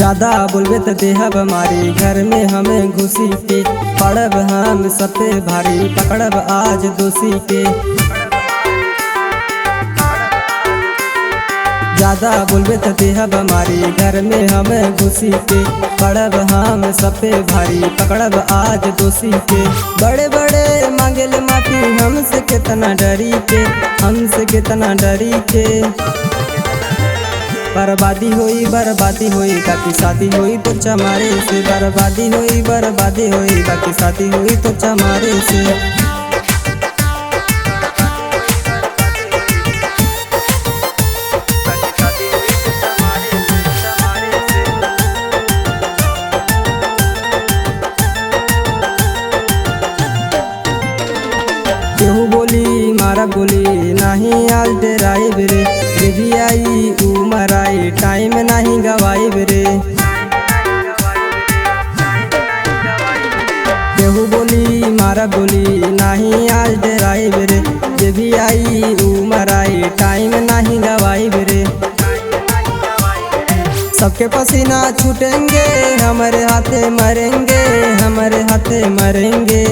ज्यादा बोलबे तो देहब मारी, घर में हमें घुसी के पड़ब हम सब पे भारी, पकड़ब आज दोषी के। ज्यादा बोलबे तो देहब मारी, घर में हमें घुसी के पड़ब हम सब पे भारी, पकड़ब आज दोषी के। बड़े बड़े मांगेले माफी, हमसे कितना डरी के, हमसे कितना डरी के। बर्बादी होई बर्बादी होई, बाकी शादी होई तो चमारे से। बर्बादी होई बर्बादी होई, बाकी शादी हुई तो चमारे से। केहू बोली मारा बोली नहीं आज डेराई बेरे, भी आई उमर आई टाइम नहीं गवाई बेरे। केहू बोली मारा बोली नहीं आज डेराई बेरे, भी आई उमर आई टाइम नहीं गवाई बेरे। सबके पसीना छूटेंगे, हमारे हाथे मरेंगे, हमारे हाथे मरेंगे।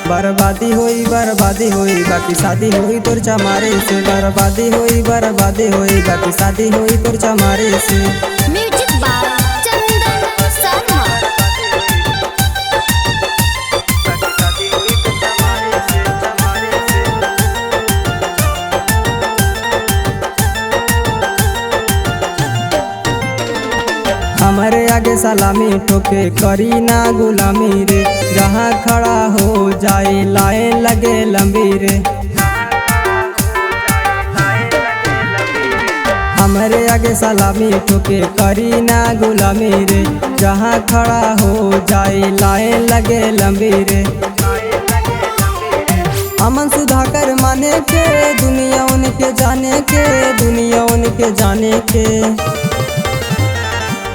बर्बादी होई बर्बादी होई, बाकी शादी हुई तोर चमारे से। बर्बादी होई बर्बादी होई, बाकी शादी हुई तोर चमारे से। म्यूजिक बाय चंदन शर्मा। हमारे आगे सलामी ठोके करी ना गुलामी रे, जहाँ खड़ा हो जाए लाइन लगे लंबी रे। हमारे आगे सलामी ठोके करी ना गुलामी रे, जहाँ खड़ा हो जाए लाइन लगे लंबी रे। अमन सुधाकर माने के, दुनिया उनके जाने के, दुनिया उनके जाने के।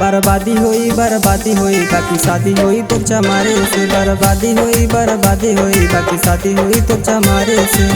बर्बादी होई बर्बादी होई, बाकी शादी हुई तो चमारे से। बर्बादी होई बर्बादी होई, बाकी शादी हुई तो चमारे से।